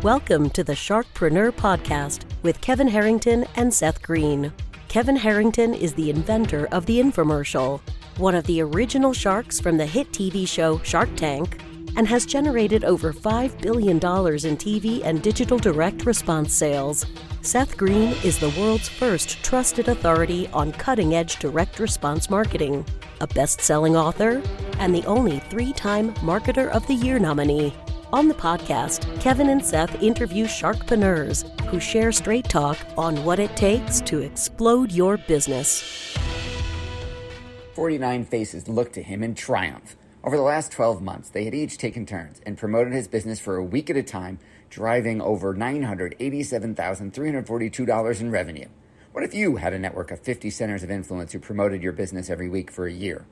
Welcome to the Sharkpreneur podcast with Kevin Harrington and Seth Greene. Kevin Harrington is the inventor of the infomercial, one of the original sharks from the hit TV show Shark Tank, and has generated over $5 billion in TV and digital direct response sales. Seth Greene is the world's first trusted authority on cutting-edge direct response marketing, a best-selling author, and the only 3-time Marketer of the Year nominee. On the podcast, Kevin and Seth interview Sharkpreneurs who share straight talk on what it takes to explode your business. 49 faces looked to him in triumph. Over the last 12 months, they had each taken turns and promoted his business for a week at a time, driving over $987,342 in revenue. What if you had a network of 50 centers of influence who promoted your business every week for a year?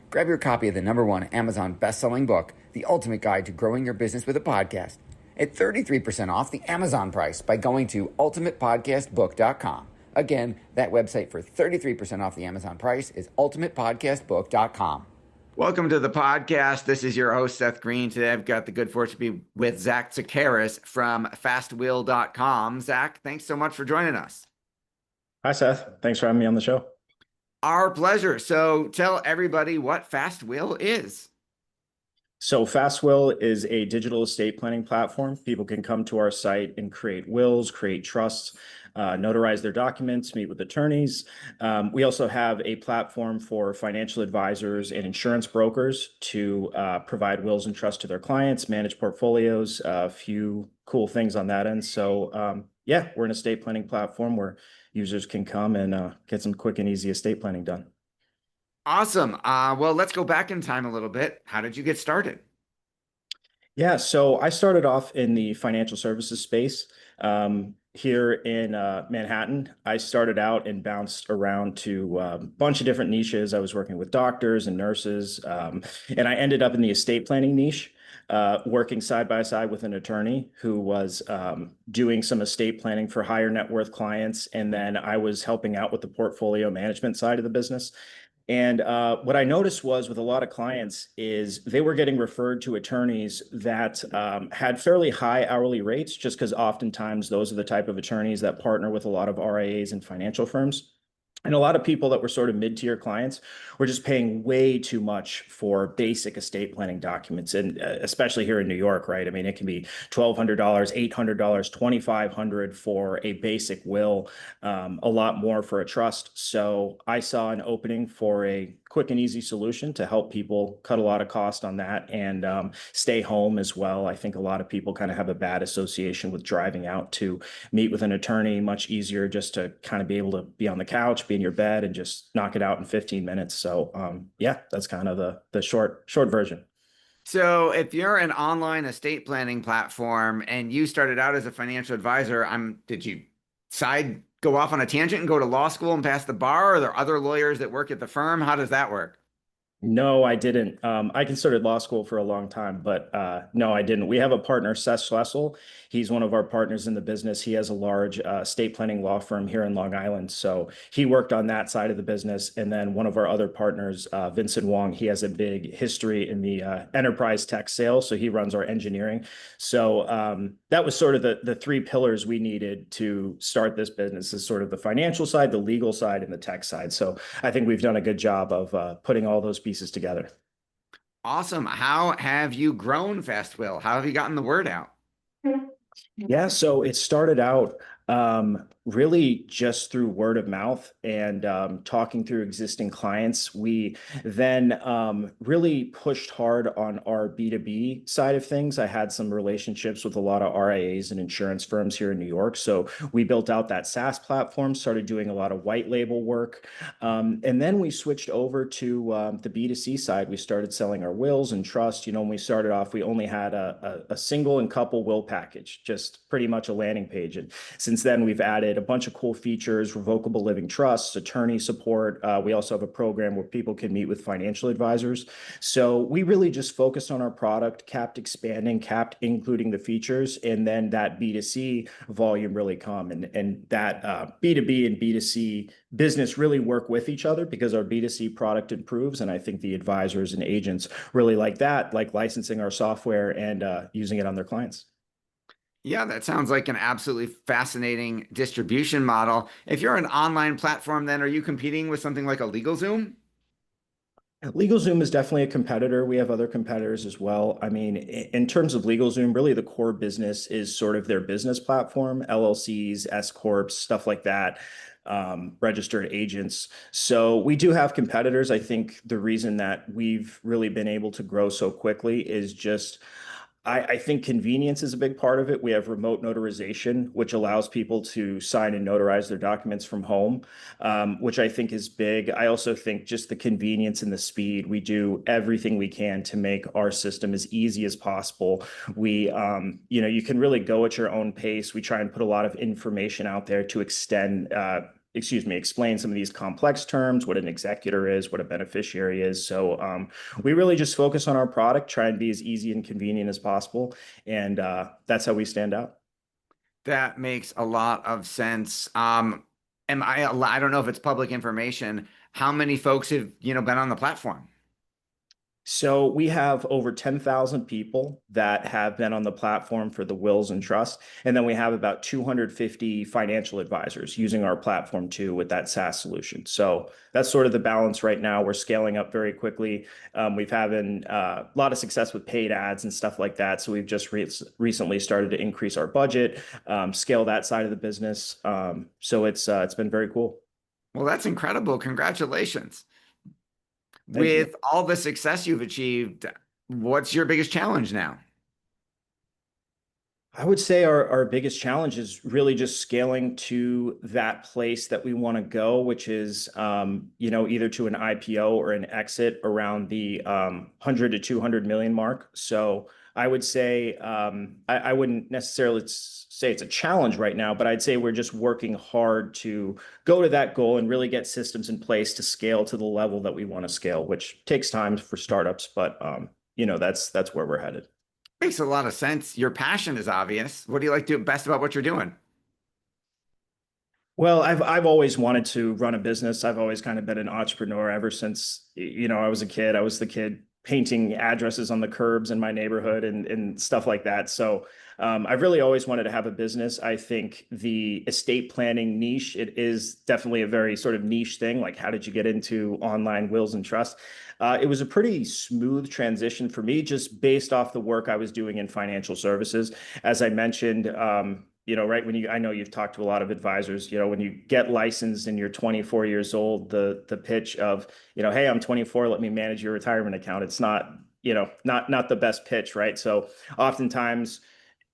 Grab your copy of the #1 Amazon best-selling book, The Ultimate Guide to Growing Your Business with a Podcast, at 33% off the Amazon price by going to ultimatepodcastbook.com. Again, that website for 33% off the Amazon price is ultimatepodcastbook.com. Welcome to the podcast. This is your host, Seth Greene. Today, I've got the good fortune to be with Zach Tsakiris from FastWill.com. Zach, thanks so much for joining us. Hi, Seth. Thanks for having me on the show. Our pleasure. So tell everybody what FastWill is. So FastWill is a digital estate planning platform. People can come to our site and create wills, create trusts, notarize their documents, meet with attorneys. We also have a platform for financial advisors and insurance brokers to provide wills and trusts to their clients, manage portfolios, a few cool things on that end. So we're an estate planning platform where users can come and get some quick and easy estate planning done. Awesome. Well, let's go back in time a little bit. How did you get started? Yeah, so I started off in the financial services space here in Manhattan. I started out and bounced around to a bunch of different niches. I was working with doctors and nurses, and I ended up in the estate planning niche, working side by side with an attorney who was doing some estate planning for higher net worth clients. And then I was helping out with the portfolio management side of the business. And what I noticed was with a lot of clients is they were getting referred to attorneys that had fairly high hourly rates, just because oftentimes those are the type of attorneys that partner with a lot of RIAs and financial firms. And a lot of people that were sort of mid-tier clients were just paying way too much for basic estate planning documents. And especially here in New York, right? I mean, it can be $1,200, $800, $2,500 for a basic will, a lot more for a trust. So I saw an opening for a quick and easy solution to help people cut a lot of cost on that and stay home as well. I think a lot of people kind of have a bad association with driving out to meet with an attorney. Much easier just to kind of be able to be on the couch, be in your bed, and just knock it out in 15 minutes. So that's kind of the short version. So if you're an online estate planning platform and you started out as a financial advisor, did you go off on a tangent and go to law school and pass the bar? Or are there other lawyers that work at the firm? How does that work? No, I didn't. I considered law school for a long time, but no, I didn't. We have a partner, Seth Greene. He's one of our partners in the business. He has a large estate planning law firm here in Long Island. So he worked on that side of the business. And then one of our other partners, Vincent Wong, he has a big history in the enterprise tech sales. So he runs our engineering. So that was sort of the 3 pillars we needed to start this business, is sort of the financial side, the legal side, and the tech side. So I think we've done a good job of putting all those pieces together. Awesome. How have you grown FastWill? How have you gotten the word out? Yeah, so it started out really just through word of mouth and talking through existing clients. We then really pushed hard on our B2B side of things. I had some relationships with a lot of RIAs and insurance firms here in New York. So we built out that SaaS platform, started doing a lot of white label work. And then we switched over to the B2C side. We started selling our wills and trust. When we started off, we only had a single and couple will package, just pretty much a landing page. And since then, we've added a bunch of cool features, revocable living trusts, attorney support. We also have a program where people can meet with financial advisors. So we really just focused on our product, kept expanding, kept including the features, and then that B2C volume really come. And that B2B and B2C business really work with each other because our B2C product improves. And I think the advisors and agents really like that, like licensing our software and using it on their clients. Yeah, that sounds like an absolutely fascinating distribution model. If you're an online platform, then are you competing with something like a LegalZoom? LegalZoom is definitely a competitor. We have other competitors as well. I mean, in terms of LegalZoom, really the core business is sort of their business platform, LLCs, S corps, stuff like that, registered agents. So we do have competitors. I think the reason that we've really been able to grow so quickly is just I think convenience is a big part of it. We have remote notarization, which allows people to sign and notarize their documents from home, which I think is big. I also think just the convenience and the speed. We do everything we can to make our system as easy as possible. You can really go at your own pace. We try and put a lot of information out there to explain some of these complex terms, what an executor is, what a beneficiary is. So we really just focus on our product, try and be as easy and convenient as possible. And that's how we stand out. That makes a lot of sense. I don't know if it's public information. How many folks have, been on the platform? So we have over 10,000 people that have been on the platform for the wills and trusts. And then we have about 250 financial advisors using our platform too with that SaaS solution. So that's sort of the balance right now. We're scaling up very quickly. We've having a lot of success with paid ads and stuff like that. So we've just recently started to increase our budget, scale that side of the business. So it's been very cool. Well, that's incredible. Congratulations. Thank you. With all the success you've achieved, what's your biggest challenge now? I would say our biggest challenge is really just scaling to that place that we want to go, which is, either to an IPO or an exit around the 100 to 200 million mark. So I would say I wouldn't necessarily say it's a challenge right now, but I'd say we're just working hard to go to that goal and really get systems in place to scale to the level that we want to scale, which takes time for startups, but that's where we're headed. Makes a lot of sense. Your passion is obvious. What do you like to do best about what you're doing? Well, I've always wanted to run a business. I've always kind of been an entrepreneur ever since, I was a kid. I was the kid painting addresses on the curbs in my neighborhood and stuff like that. So I've really always wanted to have a business. I think the estate planning niche, it is definitely a very sort of niche thing. Like, how did you get into online wills and trusts? It was a pretty smooth transition for me, just based off the work I was doing in financial services. As I mentioned, right I know you've talked to a lot of advisors, when you get licensed and you're 24 years old, the pitch of, hey, I'm 24, let me manage your retirement account. It's not the best pitch, right? So oftentimes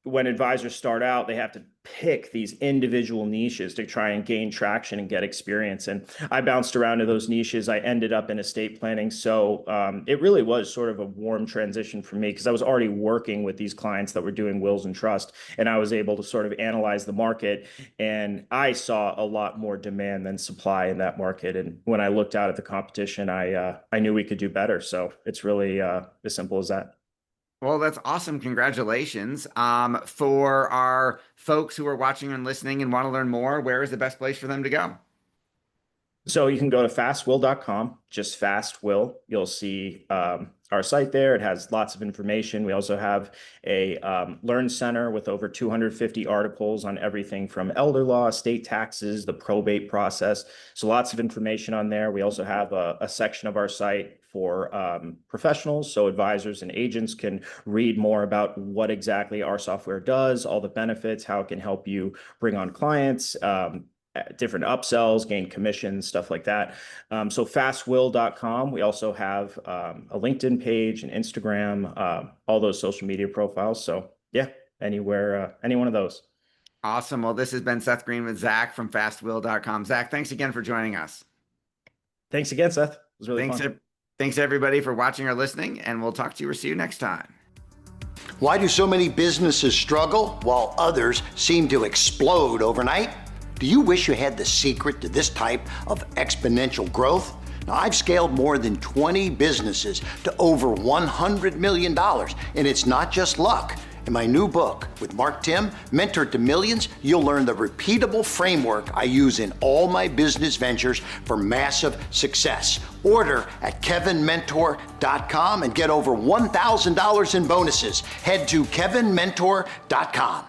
when advisors start out, they have to pick these individual niches to try and gain traction and get experience. And I bounced around to those niches. I ended up in estate planning. So it really was sort of a warm transition for me because I was already working with these clients that were doing wills and trust. And I was able to sort of analyze the market. And I saw a lot more demand than supply in that market. And when I looked out at the competition, I knew we could do better. So it's really as simple as that. Well, that's awesome. Congratulations. For our folks who are watching and listening and want to learn more, where is the best place for them to go? So you can go to fastwill.com, just FastWill. You'll see our site there. It has lots of information. We also have a Learn Center with over 250 articles on everything from elder law, estate taxes, the probate process. So lots of information on there. We also have a section of our site for professionals. So advisors and agents can read more about what exactly our software does, all the benefits, how it can help you bring on clients, different upsells, gain commissions, stuff like that. So fastwill.com. We also have a LinkedIn page and Instagram, all those social media profiles. So yeah, anywhere, any one of those. Awesome. Well, this has been Seth Greene with Zach from fastwill.com. Zach, thanks again for joining us. Thanks again, Seth. It was really fun. Thanks everybody for watching or listening, and we'll talk to you or see you next time. Why do so many businesses struggle while others seem to explode overnight? Do you wish you had the secret to this type of exponential growth? Now, I've scaled more than 20 businesses to over $100 million, and it's not just luck. In my new book with Mark Tim, Mentor to Millions, you'll learn the repeatable framework I use in all my business ventures for massive success. Order at kevinmentor.com and get over $1,000 in bonuses. Head to kevinmentor.com.